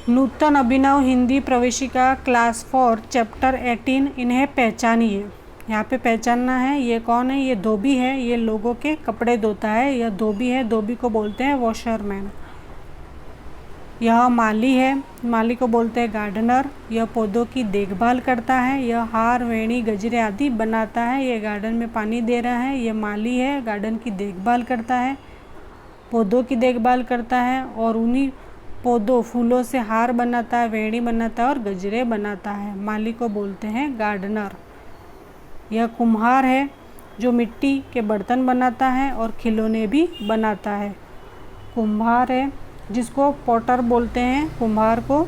नूतन अभिनव हिंदी प्रवेशिका class 4 chapter 18 इन्हें पहचानिए। यहाँ पे पहचानना है ये कौन है। ये धोबी है, ये लोगों के कपड़े धोता है। यह धोबी है, धोबी को बोलते हैं वॉशरमैन। यह माली है, माली को बोलते हैं गार्डनर। यह पौधों की देखभाल करता है। यह हार, वेणी, गजरे आदि बनाता है। यह गार्डन में पानी दे रहा है। यह माली है, गार्डन की देखभाल करता है, पौधों की देखभाल करता है और उन्हीं पौधों फूलों से हार बनाता है, वेणी बनाता है और गजरे बनाता है। माली को बोलते हैं गार्डनर। यह कुम्हार है जो मिट्टी के बर्तन बनाता है और खिलौने भी बनाता है। कुम्हार है जिसको पॉटर बोलते हैं, कुम्हार को।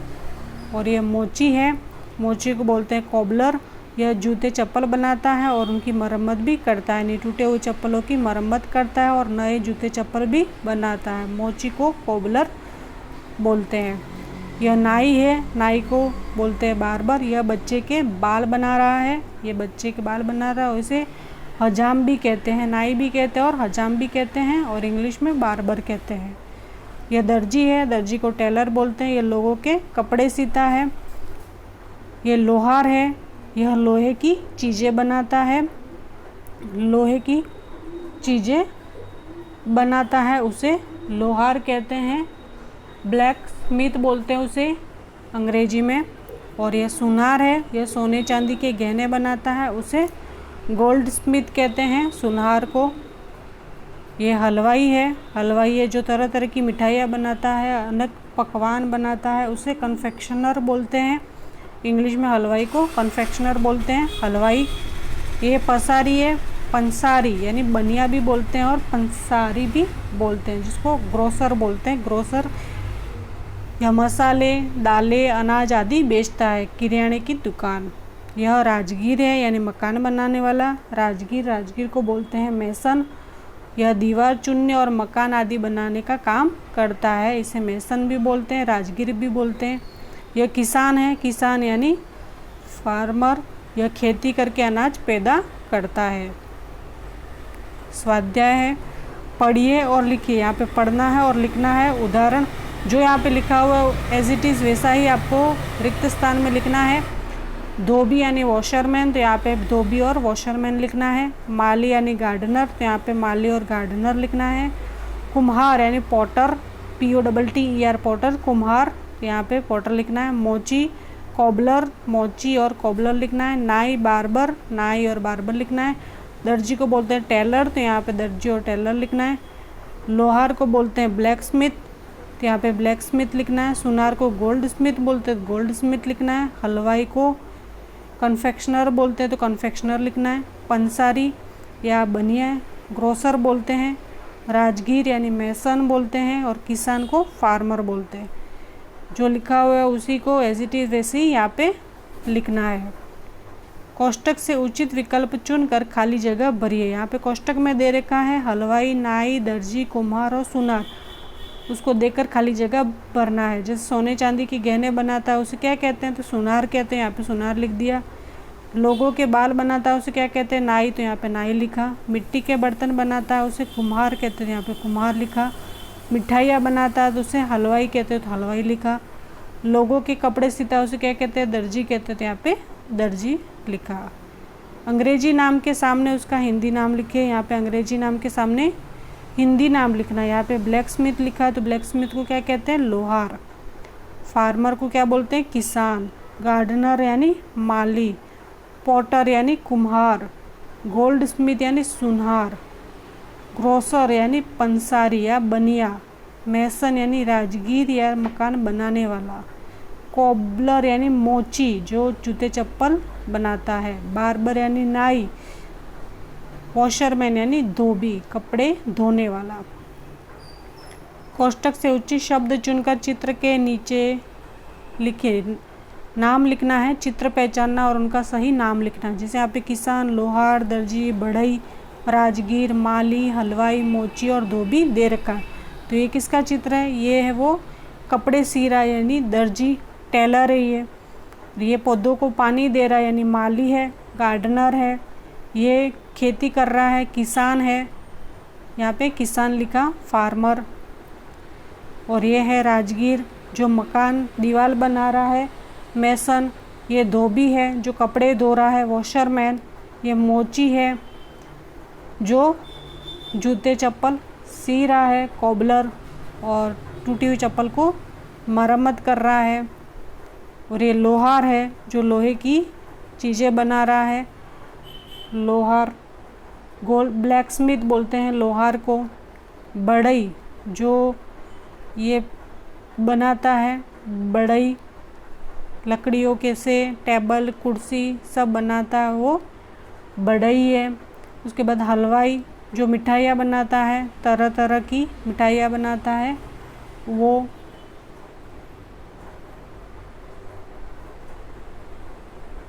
और यह मोची है, मोची को बोलते हैं कोबलर। यह जूते चप्पल बनाता है और उनकी मरम्मत भी करता है, नहीं टूटे हुए चप्पलों की मरम्मत करता है और नए जूते चप्पल भी बनाता है। मोची को कोबलर बोलते हैं। यह नाई है, नाई को बोलते हैं बार्बर। यह बच्चे के बाल बना रहा है, ये बच्चे के बाल बना रहा है। इसे हजाम भी कहते हैं, नाई भी कहते हैं और हजाम भी कहते हैं और इंग्लिश में बार्बर कहते हैं। यह दर्जी है, दर्जी को टेलर बोलते हैं। यह लोगों के कपड़े सीता है। यह लोहार है, यह लोहे की चीज़ें बनाता है, लोहे की चीज़ें बनाता है, उसे लोहार कहते हैं। ब्लैक स्मिथ बोलते हैं उसे अंग्रेजी में। और यह सुनार है, यह सोने चांदी के गहने बनाता है, उसे गोल्ड स्मिथ कहते हैं, सुनार को। यह हलवाई है, हलवाई है जो तरह तरह की मिठाइयाँ बनाता है, अनेक पकवान बनाता है, उसे कन्फेक्शनर बोलते हैं। इंग्लिश में हलवाई को कन्फेक्शनर बोलते हैं, हलवाई। ये पसारी है, पंसारी यानी बनिया भी बोलते हैं और पंसारी भी बोलते हैं, जिसको ग्रोसर बोलते हैं, ग्रोसर। यह मसाले, दालें, अनाज आदि बेचता है, किराने की दुकान। यह राजगीर है यानी मकान बनाने वाला, राजगीर, राजगीर को बोलते हैं मेसन। यह दीवार चुनने और मकान आदि बनाने का काम करता है, इसे मेसन भी बोलते हैं, राजगीर भी बोलते हैं। यह किसान है, किसान यानी फार्मर। यह खेती करके अनाज पैदा करता है। स्वाध्याय है, पढ़िए और लिखिए। यहाँ पे पढ़ना है और लिखना है। उदाहरण जो यहाँ पे लिखा हुआ है एज इट इज़ वैसा ही आपको रिक्त स्थान में लिखना है। धोबी यानी वॉशरमैन, तो यहाँ पे धोबी और वॉशरमैन लिखना है। माली यानी गार्डनर, तो यहाँ पे माली और गार्डनर लिखना है। कुम्हार यानी पॉटर, POTTER पॉटर, कुम्हार, तो यहाँ पे पॉटर लिखना है। मोची कोबलर, मोची और कोबलर लिखना है। नाई बार्बर, नाई और बार्बर लिखना है। दर्जी को बोलते हैं टेलर, तो यहाँ पे दर्जी और टेलर लिखना है। लोहार को बोलते हैं ब्लैक स्मिथ, तो यहाँ पे ब्लैक स्मिथ लिखना है। सुनार को गोल्ड स्मिथ बोलते हैं, गोल्ड स्मिथ लिखना है। हलवाई को कन्फेक्शनर बोलते हैं, तो कन्फेक्शनर लिखना है। पंसारी या बनिया ग्रोसर बोलते हैं। राजगीर यानी मेसन बोलते हैं और किसान को फार्मर बोलते हैं। जो लिखा हुआ है उसी को एज इट इज़ वैसे ही यहाँ पे लिखना है। कोष्टक से उचित विकल्प चुनकर खाली जगह भरिए। यहाँ पे कोष्टक में दे रखा है हलवाई, नाई, दर्जी, कुम्हार और सुनार, उसको देकर खाली जगह भरना है। जैसे सोने चांदी की गहने बनाता है उसे क्या कहते हैं, तो सुनार कहते हैं, यहाँ पे सुनार लिख दिया। लोगों के बाल बनाता है उसे क्या कहते हैं, नाई, तो यहाँ पे नाई लिखा। मिट्टी के बर्तन बनाता है उसे कुम्हार कहते हैं, यहाँ पे कुम्हार लिखा। मिठाइयाँ बनाता है तो उसे हलवाई कहते हैं, तो हलवाई लिखा। लोगों के कपड़े सीता है उसे क्या कहते हैं, दर्जी कहते हैं, तो यहाँ पे दर्जी लिखा। अंग्रेजी नाम के सामने उसका हिंदी नाम लिखे, यहाँ पे अंग्रेजी नाम के सामने हिंदी नाम लिखना है। यहाँ पे ब्लैक स्मिथ लिखा है तो ब्लैक स्मिथ को क्या कहते हैं, लोहार। फार्मर को क्या बोलते हैं, किसान। गार्डनर यानी माली। पॉटर यानी कुम्हार। गोल्ड स्मिथ यानी सुनार। ग्रोसर यानी पंसारी या बनिया। मेसन यानी राजगीर या मकान बनाने वाला। कोबलर यानी मोची जो जूते चप्पल बनाता है। बार्बर यानी नाई। वॉशरमैन यानी धोबी, कपड़े धोने वाला। कोष्टक से उचित शब्द चुनकर चित्र के नीचे लिखिए। नाम लिखना है, चित्र पहचानना और उनका सही नाम लिखना है। जैसे यहाँ पे किसान, लोहार, दर्जी, बढ़ई, राजगीर, माली, हलवाई, मोची और धोबी दे रखा है। तो ये किसका चित्र है, ये है वो कपड़े सी रहा है यानी दर्जी, टेलर है ये पौधों को पानी दे रहा है यानी माली है, गार्डनर है। ये खेती कर रहा है, किसान है, यहाँ पे किसान लिखा, फार्मर। और ये है राजगीर, जो मकान दीवार बना रहा है मेसन। ये धोबी है जो कपड़े धो रहा है वॉशरमैन। ये मोची है जो जूते चप्पल सी रहा है कॉबलर, और टूटी हुई चप्पल को मरम्मत कर रहा है। और ये लोहार है जो लोहे की चीज़ें बना रहा है। लोहार गोल्ड ब्लैकस्मिथ बोलते हैं लोहार को। बढ़ई जो ये बनाता है, बढ़ई लकड़ियों के से टेबल कुर्सी सब बनाता है वो बढ़ई है। उसके बाद हलवाई जो मिठाइयाँ बनाता है, तरह तरह की मिठाइयाँ बनाता है, वो